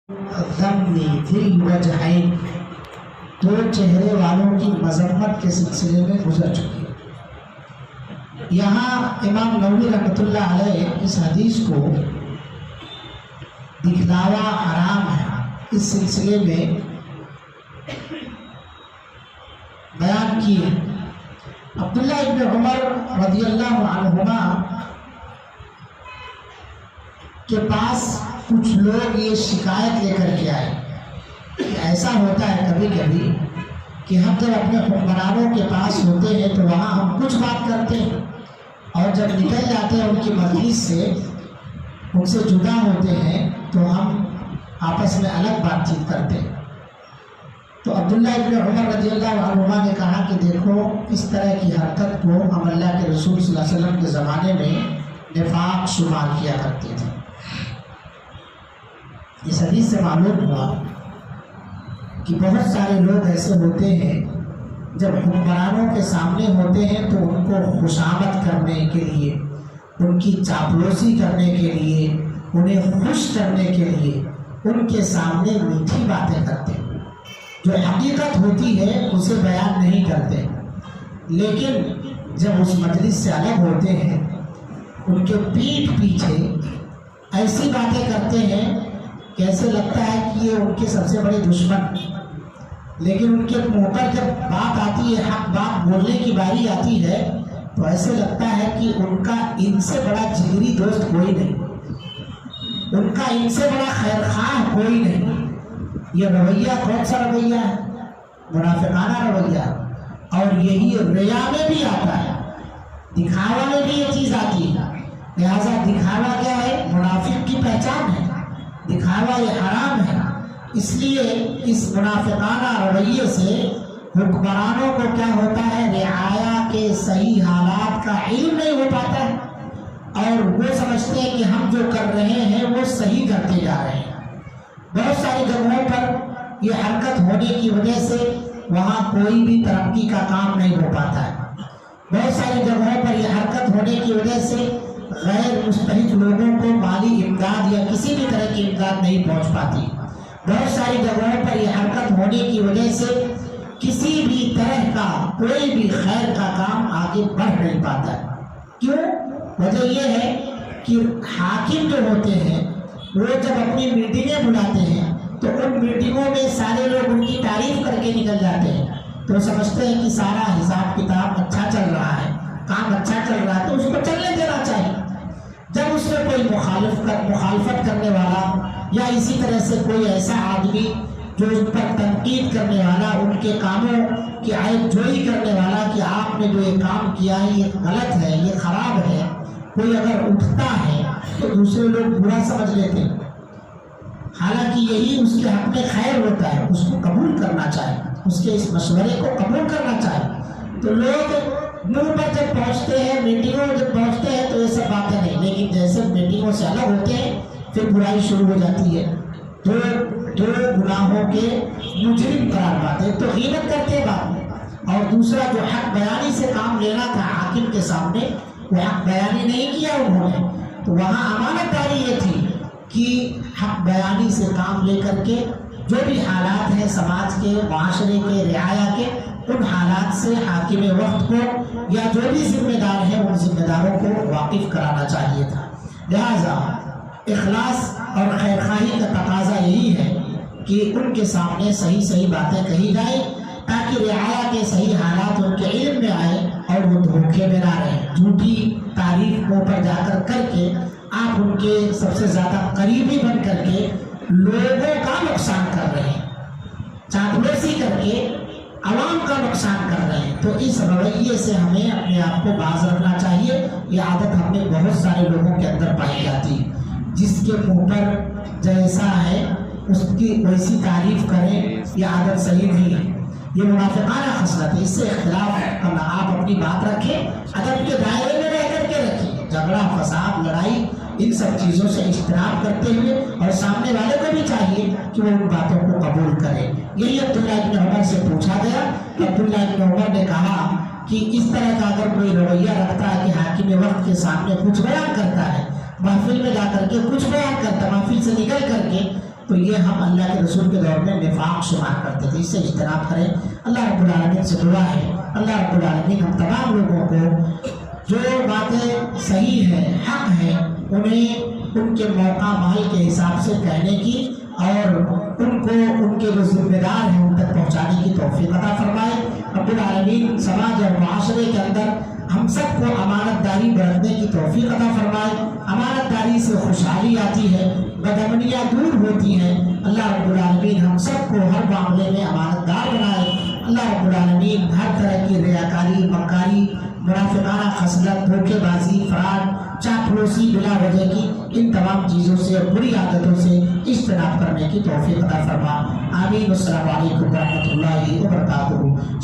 ذمی فی الوجہین، دو چہرے والوں کی مذمت کے سلسلے میں گزر چکی ہے۔ یہاں امام نووی رحمۃ اللہ علیہ اس حدیث کو دکھلاوا حرام ہے اس سلسلے میں بیان کیے۔ عبداللہ ابن عمر رضی اللہ عنہما کے پاس کچھ لوگ یہ شکایت لے کر کے آئے کہ ایسا ہوتا ہے کبھی کبھی کہ ہم جب اپنے حکمرانوں کے پاس ہوتے ہیں تو وہاں ہم کچھ بات کرتے ہیں اور جب نکل جاتے ہیں ان کی مجلس سے، ان سے جدا ہوتے ہیں تو ہم آپس میں الگ بات چیت کرتے ہیں۔ تو عبداللہ ابن عمر رضی اللہ عنہما نے کہا کہ دیکھو، اس طرح کی حرکت کو ہم اللہ کے رسول صلی اللہ علیہ وسلم کے زمانے میں نفاق شمار کیا کرتے تھے۔ اس حدیث سے معلوم ہوا کہ بہت سارے لوگ ایسے ہوتے ہیں جب حکمرانوں کے سامنے ہوتے ہیں تو ان کو خوشامد کرنے کے لیے، ان کی چاپلوسی کرنے کے لیے، انہیں خوش کرنے کے لیے ان کے سامنے میٹھی باتیں کرتے ہیں، جو حقیقت ہوتی ہے اسے بیان نہیں کرتے، لیکن جب اس مجلس سے الگ ہوتے ہیں ان کے پیٹھ پیچھے ایسی باتیں کرتے ہیں کہ ایسے لگتا ہے کہ یہ ان کے سب سے بڑے دشمن، لیکن ان کے منہ پر جب بات آتی ہے، حق بات بولنے کی باری آتی ہے تو ایسے لگتا ہے کہ ان کا ان سے بڑا جگری دوست کوئی نہیں، ان کا ان سے بڑا خیر خواہ کوئی نہیں۔ یہ رویہ کون سا رویہ ہے؟ منافقانہ رویہ، اور یہی ریا میں بھی آتا ہے، دکھاوا میں بھی یہ چیز آتی ہے۔ لہذا دکھاوا کیا ہے؟ منافق کی پہچان ہے، دکھاوا یہ حرام ہے۔ اس لیے اس منافقانہ رویے سے حکمرانوں کو کیا ہوتا ہے؟ رعایا کے صحیح حالات کا علم نہیں ہو پاتا ہے، اور وہ سمجھتے ہیں کہ ہم جو کر رہے ہیں وہ صحیح کرتے جا رہے ہیں۔ بہت ساری جگہوں پر یہ حرکت ہونے کی وجہ سے وہاں کوئی بھی ترقی کا کام نہیں ہو پاتا ہے۔ بہت ساری جگہوں پر یہ حرکت ہونے کی وجہ سے غیر مستحق لوگوں کو مالی امداد یا کسی بھی طرح کی امداد نہیں پہنچ پاتی۔ بہت ساری جگہوں پر یہ حرکت ہونے کی وجہ سے کسی بھی طرح کا کوئی بھی خیر کا کام آگے بڑھ نہیں پاتا ہے۔ کیوں؟ وجہ یہ ہے کہ حاکم جو ہوتے ہیں وہ جب اپنی میٹنگیں بلاتے ہیں تو ان میٹنگوں میں سارے لوگ ان کی تعریف کر کے نکل جاتے ہیں، تو سمجھتے ہیں کہ سارا حساب کتاب اچھا چل رہا ہے، کام اچھا چل رہا ہے، تو اس کو چلنے دینا چاہیے۔ جب اس میں کوئی مخالفت کرنے والا یا اسی طرح سے کوئی ایسا آدمی جو ان پر تنقید کرنے والا، ان کے کاموں کی عیب جوئی کرنے والا کہ آپ نے جو یہ کام کیا ہے یہ غلط ہے، یہ خراب ہے، کوئی اگر اٹھتا ہے تو دوسرے لوگ برا سمجھ لیتے ہیں، حالانکہ یہی اس کے حق میں خیر ہوتا ہے، اس کو قبول کرنا چاہیے، اس کے اس مشورے کو قبول کرنا چاہیے۔ تو لوگ منہ پر جب پہنچتے ہیں، میٹنگوں میں جب پہنچتے ہیں تو یہ سب باتیں نہیں، لیکن جیسے میٹنگوں سے الگ ہوتے ہیں پھر برائی شروع ہو جاتی ہے، دو گناہوں کے مجرم قرار پاتے تو غیبت کرتے بعد میں۔ اور دوسرا جو حق بیانی سے کام لینا تھا حاکم کے سامنے، وہ حق بیانی نہیں کیا انہوں نے، تو وہاں امانت داری یہ تھی کہ حق بیانی سے کام لے کر کے جو بھی حالات ہیں سماج کے، معاشرے کے، رعایا کے، ان حالات سے حاکم وقت کو یا جو بھی ذمہ دار ہیں ان ذمہ داروں کو واقف کرانا چاہیے تھا۔ لہذا اخلاص اور خیر خواہی کا تقاضا یہی ہے کہ ان کے سامنے صحیح باتیں کہی جائیں تاکہ رعایا کے صحیح حالات ان کے علم میں آئے اور وہ دھوکے میں نہ رہیں۔ جھوٹی تعریف منہ پر جا کر کے آپ ان کے سب سے زیادہ قریبی بن کر کے لوگوں کا نقصان کر رہے ہیں، چاپلوسی کر کے عوام کا نقصان کر رہے ہیں۔ تو اس رویے سے ہمیں اپنے آپ کو باز رکھنا چاہیے۔ یہ عادت ہم نے بہت سارے لوگوں کے اندر پائی جاتی ہے، جس کے منہ پر جیسا ہے اس کی ویسی تعریف کریں، یہ عادت صحیح نہیں ہے، یہ منافقانہ خصلت ہے۔ اس سے اختلاف کرنا، آپ اپنی بات رکھیں، ادب کے دائرے میں رہ کر کے رکھیں، جھگڑا فساد لڑائی ان سب چیزوں سے اجتناب کرتے ہوئے، اور سامنے والے کو بھی چاہیے کہ وہ ان باتوں کو قبول کرے۔ یہی عبداللہ ابن عمر سے پوچھا گیا، عبداللہ ابن عمر نے کہا کہ اس طرح کا اگر کوئی رویہ رکھتا ہے کہ حاکم وقت کے سامنے کچھ بیان کرتا ہے، محفل میں جا کر کے کچھ بیان کرتا ہے، محفل سے نکل کر کے تو یہ ہم اللہ کے رسول کے دور میں نفاق شمار کرتے تھے، اس سے اجتناب کریں۔ اللہ رب العالمین سے دعا ہے اللہ رب العالمین ہم تمام لوگوں کو جو باتیں صحیح ہیں، حق ہیں، انہیں ان کے موقع محل کے حساب سے کہنے کی اور ان کو ان کے جو ذمہ دار ہیں ان تک پہنچانے کی توفیق عطا فرمائے۔ رب العالمین سماج اور معاشرے کے اندر ہم سب کو امانت داری برتنے کی توفیق عطا فرمائے۔ امانت داری سے خوشحالی آتی ہے، بدامنیاں دور ہوتی ہیں۔ اللہ رب العالمین ہم سب کو ہر معاملے میں امانت دار بنائے۔ اللہ رب العالمین ہر طرح کی ریاکاری، مکاری، منافقانہ خصلت، دھوکے بازی، فراڈ، چاپلوسی، بلا وجہ کی ان تمام چیزوں سے اور بری عادتوں سے اجتناب کرنے کی توفیق عطا فرما۔ آمین۔ السلام علیکم ورحمۃ اللہ وبرکاتہ۔